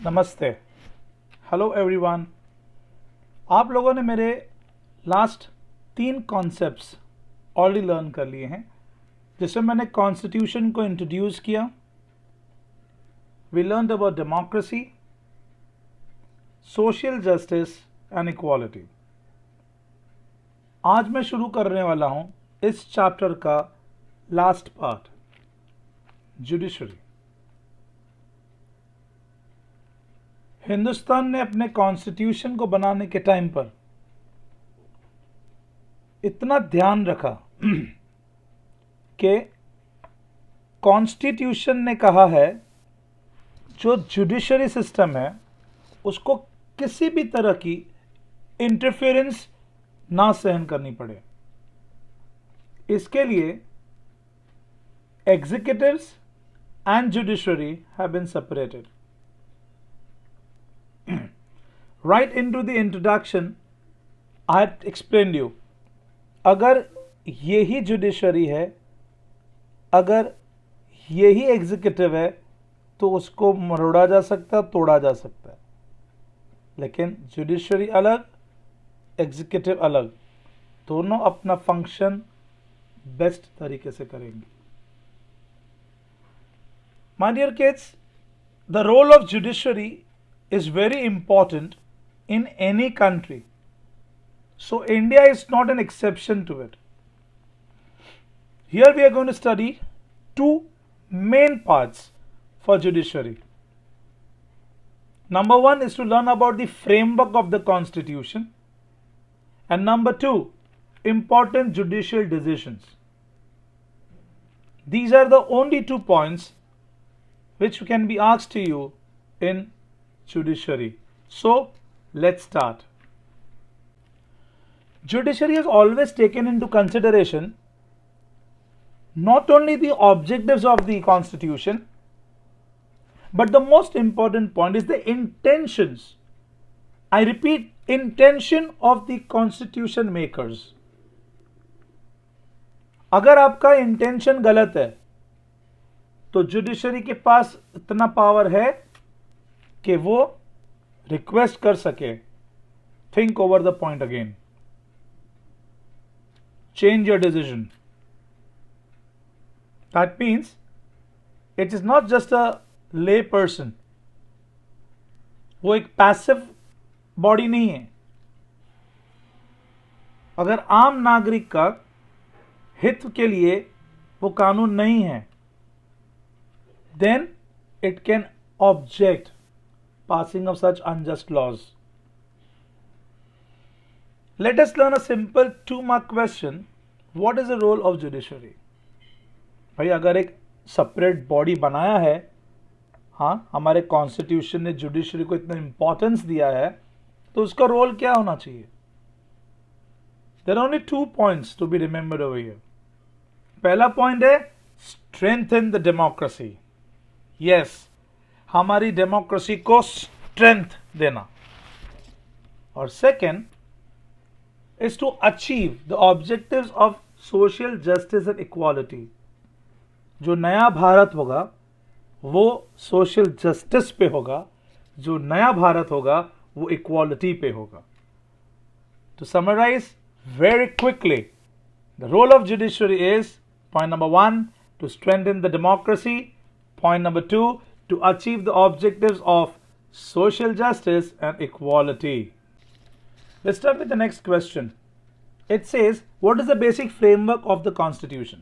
नमस्ते, hello everyone. आप लोगों ने मेरे लास्ट 3 कॉन्सेप्ट्स ऑलरेडी लर्न कर लिए हैं, जिसमें मैंने कॉन्स्टिट्यूशन को इंट्रोड्यूस किया। We learned about democracy, social justice and equality. आज मैं शुरू करने वाला हूं इस चैप्टर का लास्ट पार्ट, जुडिशरी। हिंदुस्तान ने अपने कॉन्स्टिट्यूशन को बनाने के टाइम पर इतना ध्यान रखा कि कॉन्स्टिट्यूशन ने कहा है जो जुडिशरी सिस्टम है उसको किसी भी तरह की इंटरफेरेंस ना सहन करनी पड़े। इसके लिए executives and judiciary have been separated. Right into the introduction, I had explained you, अगर यही जुडिशरी है, अगर यही एग्जीक्यूटिव है, तो उसको मरोड़ा जा सकता, तोड़ा जा सकता है। लेकिन जुडिशरी अलग, एग्जीक्यूटिव अलग, दोनों अपना फंक्शन बेस्ट तरीके से करेंगे। My dear kids, the role of judiciary is very important in any country. So India is not an exception to it. Here we are going to study 2 main parts for judiciary. Number 1 is to learn about the framework of the constitution, and number 2, important judicial decisions. These are the only 2 points which can be asked to you in judiciary. So let's start. Judiciary has always taken into consideration not only the objectives of the constitution, but the most important point is the intentions. I repeat, intention of the constitution makers. अगर आपका intention गलत है तो judiciary के पास इतना power है कि वो रिक्वेस्ट कर सके, think over the point again, change your decision. That means it is not just a ले पर्सन, वो एक पैसिव बॉडी नहीं है। अगर आम नागरिक का हित के लिए वो कानून नहीं है, then it can object passing of such unjust laws. Let us learn a simple 2-mark question. What is the role of judiciary? भाई अगर एक separate body बनाया है, हाँ हमारे कॉन्स्टिट्यूशन ने जुडिशरी को इतना इंपॉर्टेंस दिया है, तो उसका रोल क्या होना चाहिए? There are only 2 points to be remembered over here. पहला पॉइंट है strengthen the democracy. Yes, हमारी डेमोक्रेसी को स्ट्रेंथ देना। और second is to achieve the objectives of social justice and equality. जो नया भारत होगा वो सोशल जस्टिस पे होगा, जो नया भारत होगा वो इक्वालिटी पे होगा। To summarise very quickly, the role of judiciary is point number 1 to strengthen the democracy, point number 2 to achieve the objectives of social justice and equality. Let's start with the next question. It says, what is the basic framework of the constitution?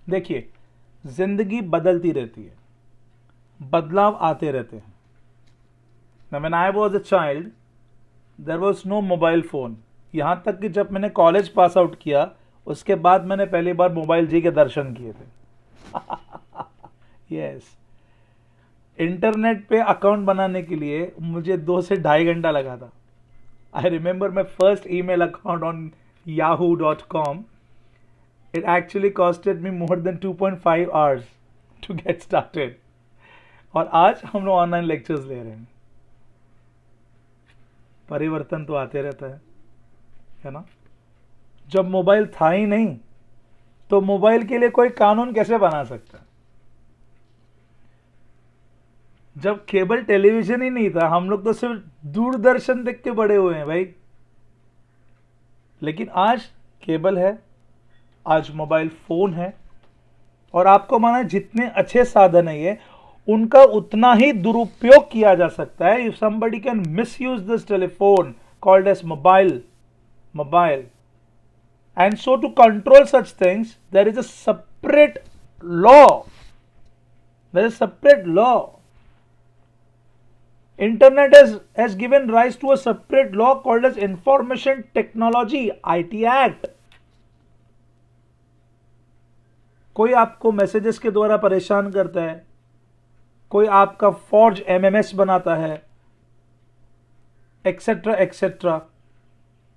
देखिए, जिंदगी बदलती रहती है, बदलाव आते रहते हैं। Now when I was a child, there was no mobile phone. यहाँ तक कि जब मैंने कॉलेज पास आउट किया, उसके बाद मैंने पहली बार मोबाइल जी के दर्शन किए थे। Yes. इंटरनेट पे अकाउंट बनाने के लिए मुझे 2 से 2.5 घंटा लगा था। I remember my first email account on yahoo.com. It actually costed me more than 2.5 hours to get started. और आज हम लोग ऑनलाइन लेक्चर्स ले रहे हैं। परिवर्तन तो आते रहता है ना। जब मोबाइल था ही नहीं तो मोबाइल के लिए कोई कानून कैसे बना सकता है? जब केबल टेलीविजन ही नहीं था, हम लोग तो सिर्फ दूरदर्शन देख के बड़े हुए हैं भाई। लेकिन आज केबल है, आज मोबाइल फोन है, और आपको माना जितने अच्छे साधन है ये, उनका उतना ही दुरुपयोग किया जा सकता है। If somebody can misuse this telephone called as mobile, and so to control such things there is a separate law. There is separate law. Internet has given rise to a separate law called as Information Technology IT Act. कोई आपको messages के द्वारा परेशान करता है, कोई आपका forge MMS बनाता है, etcetera etcetera.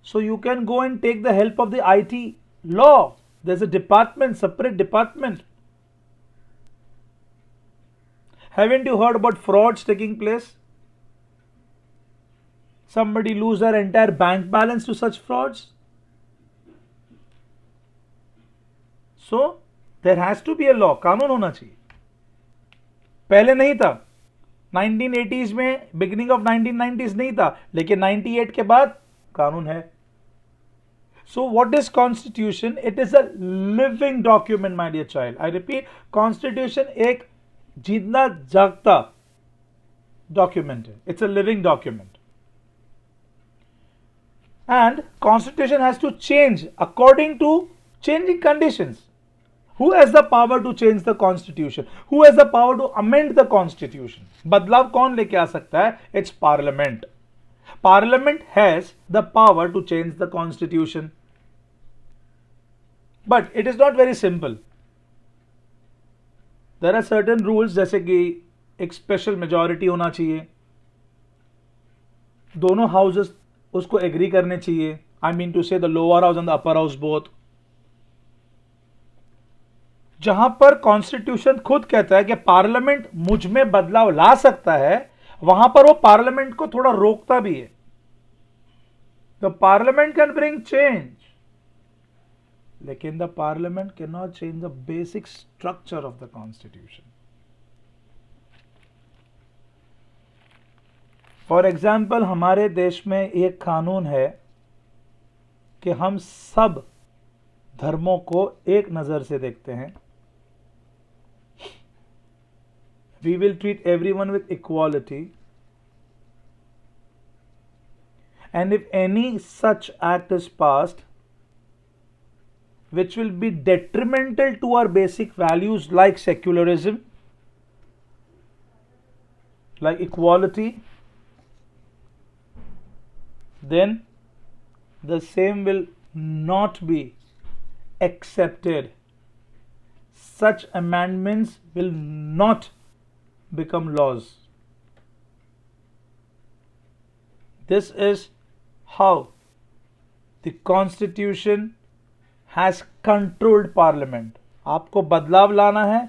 So you can go and take the help of the IT law. There's a department, separate department. Haven't you heard about frauds taking place? Somebody lose their entire bank balance to such frauds. So there has to be a law. कानून होना चाहिए. पहले नहीं था, 1980s में, beginning of 1990s नहीं था, लेकिन 98 के बाद कानून है. So what is Constitution? It is a living document, my dear child. I repeat, Constitution एक जीतना जागता document है. It's a living document. And Constitution has to change according to changing conditions. Who has the power to change the Constitution? Who has the power to amend the Constitution? बदलाव कौन लेके आ सकता है? It's Parliament. Parliament has the power to change the Constitution. But it is not very simple. There are certain rules, जैसे कि एक special majority होना चाहिए, दोनों हाउसेस उसको एग्री करने चाहिए. आई मीन टू से the lower house and the upper house both. जहां पर कॉन्स्टिट्यूशन खुद कहता है कि पार्लियामेंट मुझ में बदलाव ला सकता है, वहां पर वो पार्लियामेंट को थोड़ा रोकता भी है. The parliament can bring change, लेकिन the parliament can not change the basic structure of the constitution. For example, हमारे देश में एक कानून है कि हम सब धर्मों को एक नजर से देखते हैं. We will treat everyone with equality, and if any such act is passed which will be detrimental to our basic values like secularism, like equality, then the same will not be accepted. Such amendments will not become laws. This is how the Constitution has controlled Parliament. आपको बदलाव लाना है,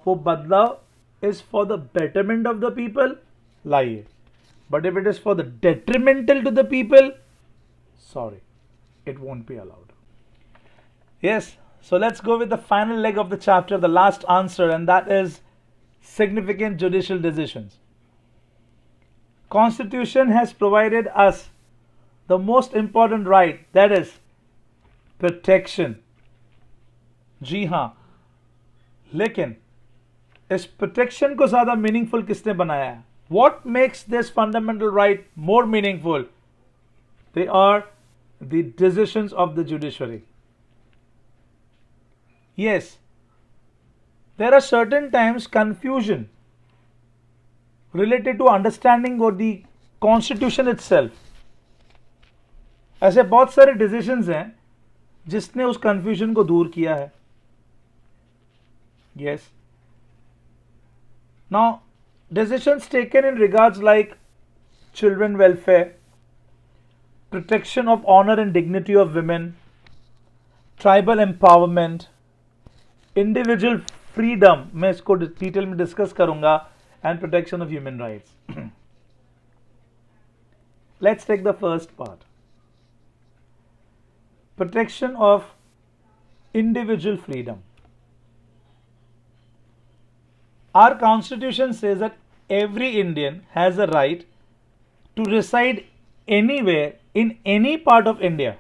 वो बदलाव is for the betterment of the people, लाइए. But if it is for the detrimental to the people, sorry, it won't be allowed. Yes, so let's go with the final leg of the chapter, the last answer, and that is significant judicial decisions. Constitution has provided us the most important right, that is protection. जी हाँ, लेकिन इस protection को ज्यादा meaningful किसने बनाया है? What makes this fundamental right more meaningful? They are the decisions of the judiciary. Yes, there are certain times confusion related to understanding or the constitution itself. ऐसे बहुत सारे decisions हैं जिसने उस confusion को दूर किया है. Yes. Now, decisions taken in regards like children welfare, protection of honor and dignity of women, tribal empowerment, individual freedom, मैं इसको डिटेल में डिस्कस करूंगा, and protection of human rights. Let's take the first part. Protection of individual freedom. Our constitution says that every Indian has a right to reside anywhere in any part of India.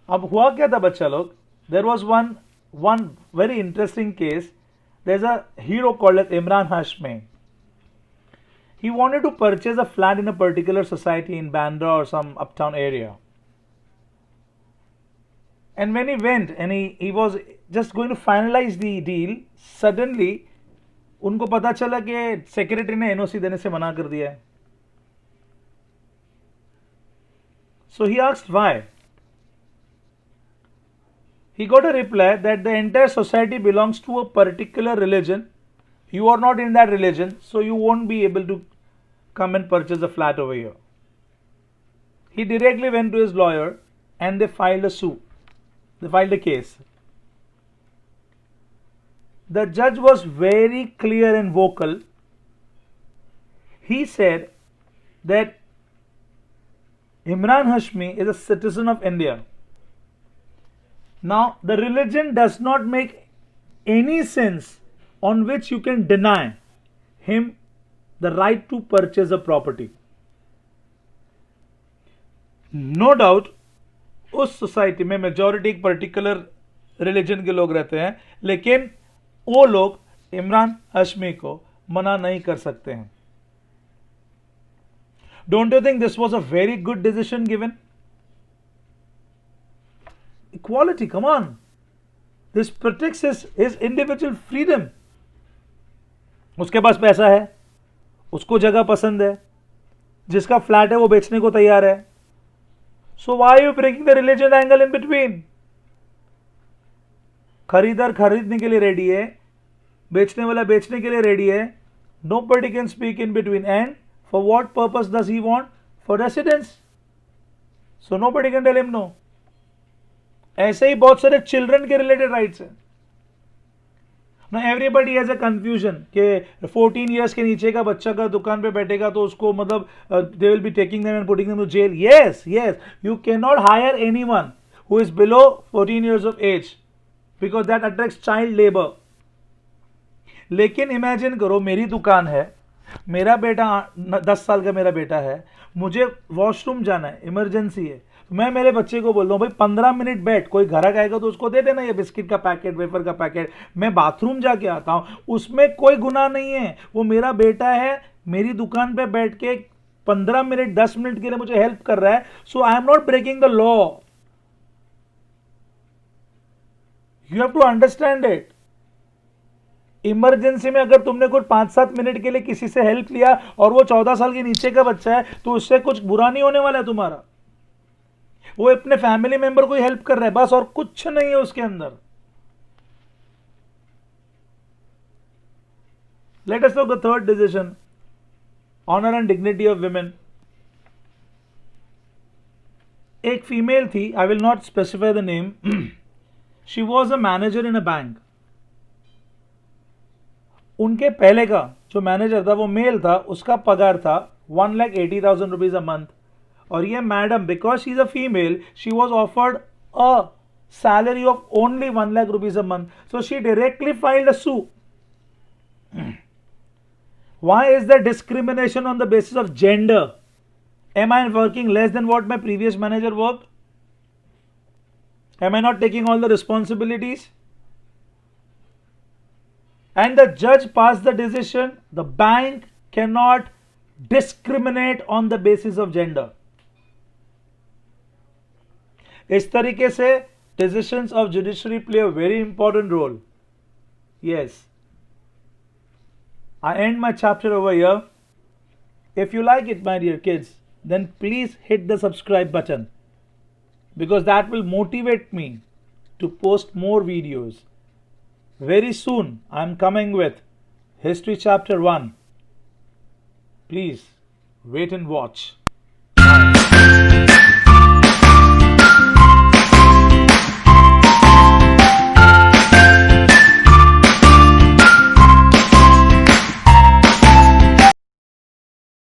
अब हुआ क्या था बच्चा लोग, there was one very interesting case. There's a hero called as Imran Hashmi. He wanted to purchase a flat in a particular society in Bandra or some uptown area. And when he went and he was just going to finalize the deal, suddenly उनको पता चला कि secretary ने NOC देने से मना कर दिया है. So he asked why. He got a reply that the entire society belongs to a particular religion. You are not in that religion, so you won't be able to come and purchase a flat over here. He directly went to his lawyer and they filed a suit. They filed a case. The judge was very clear and vocal. He said that Imran Hashmi is a citizen of India. Now, the religion does not make any sense on which you can deny him the right to purchase a property. No doubt, उस society में majority एक particular religion के लोग रहते हैं, लेकिन वो लोग इमरान हाशमी को मना नहीं कर सकते हैं. Don't you think this was a very good decision given? Equality, come on. This protects his individual freedom. उसके पास पैसा है, उसको जगह पसंद है, जिसका फ्लैट है वो बेचने को तैयार है. So why are you breaking the religion angle in between? खरीदार खरीदने के लिए रेडी है, बेचने वाला बेचने के लिए रेडी है. Nobody can speak in between. And for what purpose does he want? For residence. So nobody can tell him no. ऐसे ही बहुत सारे चिल्ड्रन के रिलेटेड राइट्स हैं. Now everybody has a confusion कि 14 years के नीचे का बच्चा का दुकान पे बैठेगा तो उसको मतलब they will be taking them and putting them to jail. Yes, you cannot hire anyone who is below 14 years of age because that attracts child labor. लेकिन इमेजिन करो मेरी दुकान है, मेरा बेटा 10 साल का मेरा बेटा है, मुझे वॉशरूम जाना है, इमरजेंसी है, मैं मेरे बच्चे को बोल रहा हूँ भाई 15 मिनट बैठ, कोई घर आएगा तो उसको दे देना ये बिस्किट का पैकेट, वेफर का पैकेट, मैं बाथरूम जाके आता हूँ, उसमें कोई गुनाह नहीं है. वो मेरा बेटा है, मेरी दुकान पे बैठ के 15 मिनट 10 मिनट के लिए मुझे हेल्प कर रहा है. So I am not breaking the law. You have to understand it. Emergency में अगर तुमने कुछ 5-7 मिनट के लिए किसी से हेल्प लिया और वो 14 साल के नीचे का बच्चा है तो उससे कुछ बुरा नहीं होने वाला है तुम्हारा. वो अपने फैमिली मेंबर को हेल्प कर रहा है बस, और कुछ नहीं है उसके अंदर. Let us look the third decision, honour and dignity of women. एक फीमेल थी, I will not specify the name. She was a manager in a bank. उनके पहले का जो मैनेजर था वो मेल था, उसका पगार था 1,80,000 रुपीज अ मंथ. और ये madam, because she is a female, she was offered a salary of only 1 lakh rupees a month. So she directly filed a suit. Why is the discrimination on the basis of gender? Am I working less than what my previous manager work? Am I not taking all the responsibilities? And the judge passed the decision, the bank cannot discriminate on the basis of gender. इस तरीके से decisions of judiciary play a very important role. Yes. I end my chapter over here. If you like it, my dear kids, then please hit the subscribe button because that will motivate me to post more videos. Very soon I am coming with History Chapter 1. Please wait and watch.